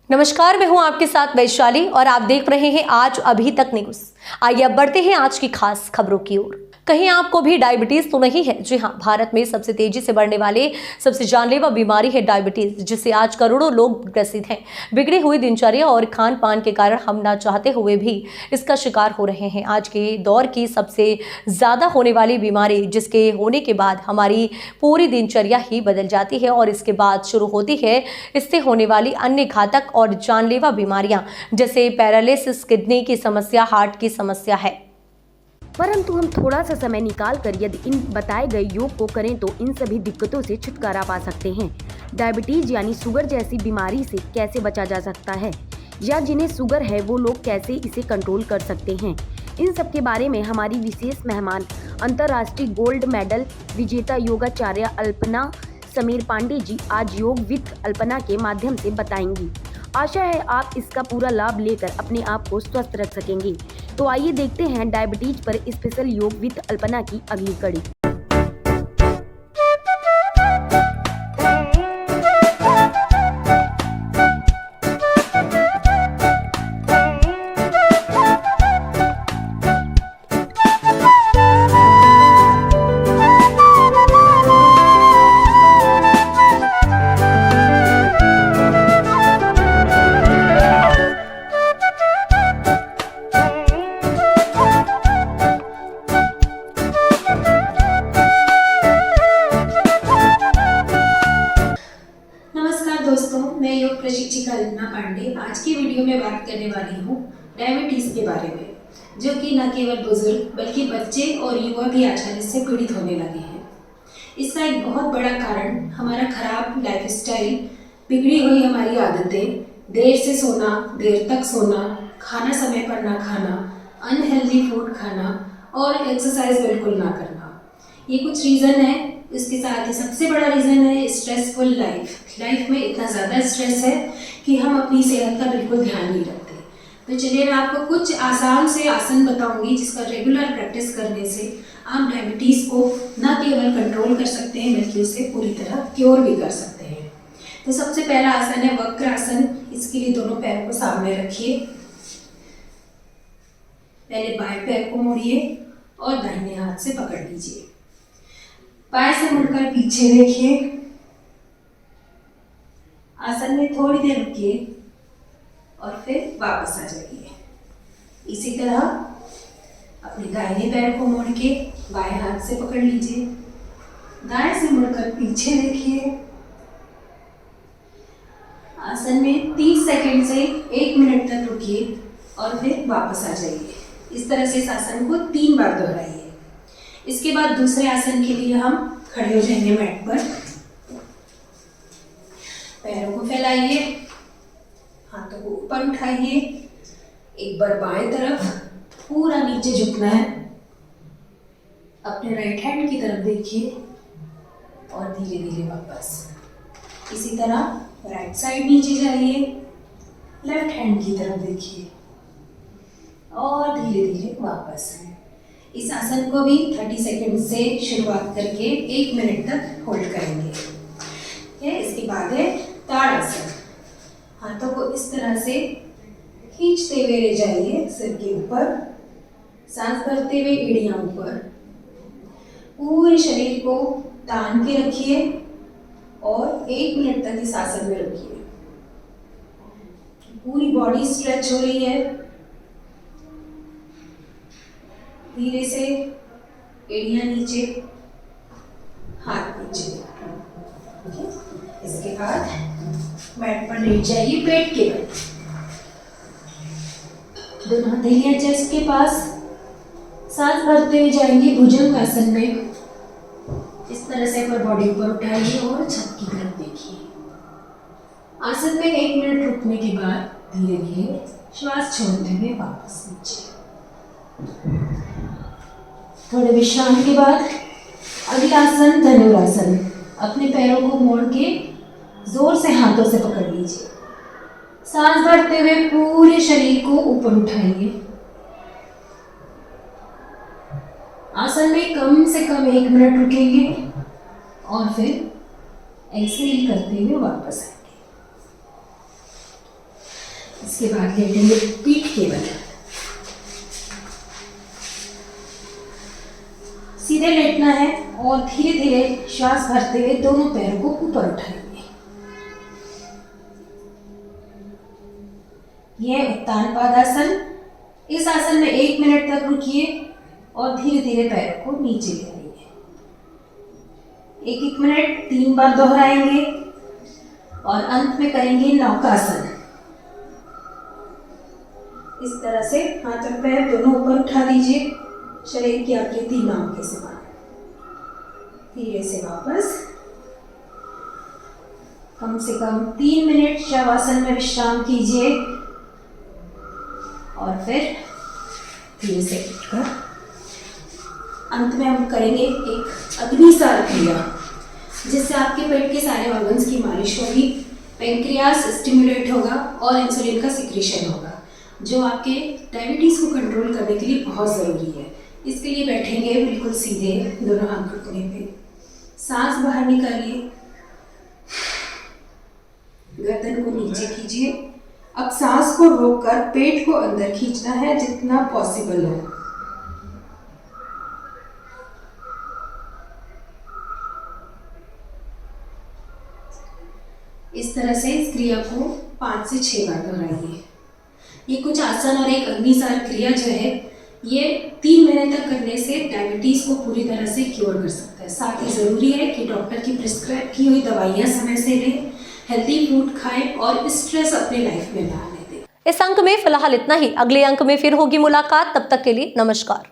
नमस्कार, मैं हूं आपके साथ वैशाली और आप देख रहे हैं आज अभी तक न्यूज। आइए अब बढ़ते हैं आज की खास खबरों की ओर। कहीं आपको भी डायबिटीज तो नहीं है? जी हां, भारत में सबसे तेजी से बढ़ने वाले सबसे जानलेवा बीमारी है डायबिटीज, जिससे आज करोड़ों लोग ग्रसित हैं। बिगड़ी हुई दिनचर्या और खान पान के कारण हम ना चाहते हुए भी इसका शिकार हो रहे हैं। आज के दौर की सबसे ज्यादा होने वाली बीमारी, जिसके होने के बाद हमारी पूरी दिनचर्या ही बदल जाती है और इसके बाद शुरू होती है इससे होने वाली अन्य घातक और जानलेवा बीमारियां, जैसे पैरालिसिस, किडनी की समस्या, हार्ट की समस्या है। परंतु हम थोड़ा सा समय निकाल कर यदि इन बताए गए योग को करें तो इन सभी दिक्कतों से छुटकारा पा सकते हैं। डायबिटीज यानी शुगर जैसी बीमारी से कैसे बचा जा सकता है, या जिन्हें शुगर है वो लोग कैसे इसे कंट्रोल कर सकते हैं, इन सब के बारे में हमारी विशेष मेहमान अंतर्राष्ट्रीय गोल्ड मेडल विजेता योगाचार्य अल्पना समीर पांडे जी आज योग विद अल्पना के माध्यम से बताएंगी। आशा है आप इसका पूरा लाभ लेकर अपने आप को स्वस्थ रख सकेंगे। तो आइए देखते हैं डायबिटीज पर स्पेशल योग विद अल्पना की अगली कड़ी। दोस्तों, मैं योग प्रशिक्षिका अल्पना पांडे आज की वीडियो में बात करने वाली हूँ डायबिटीज के बारे में, जो कि न केवल बुजुर्ग बल्कि बच्चे और युवा भी आजकल इससे पीड़ित होने लगे हैं। इसका एक बहुत बड़ा कारण हमारा खराब लाइफस्टाइल, बिगड़ी हुई हमारी आदतें, देर से सोना, देर तक सोना, खाना समय पर ना खाना, अनहेल्दी फूड खाना और एक्सरसाइज बिल्कुल ना करना, ये कुछ रीज़न है। इसके साथ ही सबसे बड़ा रीज़न है स्ट्रेसफुल लाइफ में इतना ज़्यादा स्ट्रेस है कि हम अपनी सेहत का बिल्कुल ध्यान नहीं रखते। तो चलिए मैं आपको कुछ आसान से आसन बताऊंगी जिसका रेगुलर प्रैक्टिस करने से आप डायबिटीज़ को न केवल कंट्रोल कर सकते हैं बल्कि उसे पूरी तरह क्योर भी कर सकते हैं। तो सबसे पहला आसन है वक्र आसन। इसके लिए दोनों पैर को सामने रखिए, पहले बाएं पैर को मोड़िए और दाहिने हाथ से पकड़ लीजिए। बाएं से मुड़कर पीछे देखिए, आसन में थोड़ी देर रुकिए और फिर वापस आ जाइए। इसी तरह अपने दाहिने पैर को मोड़ के बाएं हाथ से पकड़ लीजिए, दाएं से मुड़कर पीछे देखिए। आसन में 30 सेकंड से 1 मिनट तक रुकिए और फिर वापस आ जाइए। इस तरह से इस आसन को 3 बार दोहराइए। इसके बाद दूसरे आसन के लिए हम खड़े हो जाएंगे मैट पर। पैरों को फैलाइए, हाथों को ऊपर उठाइए, एक बार बाएं तरफ पूरा नीचे झुकना है, अपने राइट हैंड की तरफ देखिए और धीरे धीरे वापस। इसी तरह राइट साइड नीचे जाइए, लेफ्ट हैंड की तरफ देखिए और धीरे धीरे वापस। इस आसन को भी 30 सेकंड से शुरुआत करके 1 मिनट तक होल्ड करेंगे। इसके बाद है ताड़ासन। हाथों को इस तरह से खींचते हुए ले जाइए सिर के ऊपर, सांस भरते हुए एड़ियां ऊपर, पूरे शरीर को तान के रखिए और 1 मिनट तक इस आसन में रखिए। पूरी बॉडी स्ट्रेच हो रही है। धीरे से एड़ियां नीचे, हाथ नीचे। इसके बाद मैट पर लेट जाइए पेट के बल, दोनों हथेलियां चेस्ट के पास। सांस भरते हुए जाएंगे भुजंग आसन में। इस तरह से अपनी बॉडी ऊपर उठाइए और छत की तरफ देखिए। आसन में 1 मिनट रुकने के बाद धीरे धीरे श्वास छोड़ते हुए वापस नीचे। थोड़े विश्राम के बाद अगला आसन धनुरासन। अपने पैरों को मोड़ के जोर से हाथों से पकड़ लीजिए। सांस भरते हुए पूरे शरीर को ऊपर उठाइए। आसन में कम से कम 1 मिनट रुकेंगे और फिर एक्सहेल करते हुए वापस आएंगे। इसके बाद लेटेंगे पीठ के बल। सीधे लेटना है और धीरे धीरे श्वास भरते हुए दोनों पैरों को ऊपर उठाएंगे। यह उत्तान पादासन। इस आसन में 1 मिनट तक रुकिए और धीरे धीरे पैरों को नीचे ले आइए। 1-1 मिनट 3 बार दोहराएंगे और अंत में करेंगे नौकासन। इस तरह से हाथ और पैर दोनों ऊपर उठा दीजिए, शरीर की आकृति नाम के समान। धीरे से वापस कम से कम 3 मिनट शवासन में विश्राम कीजिए और फिर धीरे से उठकर अंत में हम करेंगे एक अग्निसार क्रिया, जिससे आपके पेट के सारे ऑर्गन्स की मालिश होगी, पैंक्रियास स्टिमुलेट होगा और इंसुलिन का सिक्रीशन होगा, जो आपके डायबिटीज़ को कंट्रोल करने के लिए बहुत ज़रूरी है। इसके लिए बैठेंगे बिल्कुल सीधे, दोनों हाथ घुटने पे, सांस बाहर निकालिए, गर्दन को नीचे कीजिए। अब सांस को रोककर पेट को अंदर खींचना है जितना पॉसिबल हो। इस तरह से इस क्रिया को 5 से 6 बार दोहराइए। ये कुछ आसन और एक अग्निसार क्रिया जो है, ये 3 महीने तक करने से डायबिटीज़ को पूरी तरह से क्योर कर सकता है। साथ ही ज़रूरी है कि डॉक्टर की प्रिस्क्राइब की हुई दवाइयाँ समय से लें, हेल्दी फूड खाएं और स्ट्रेस अपने लाइफ में ना आने दें। इस अंक में फिलहाल इतना ही। अगले अंक में फिर होगी मुलाकात। तब तक के लिए नमस्कार।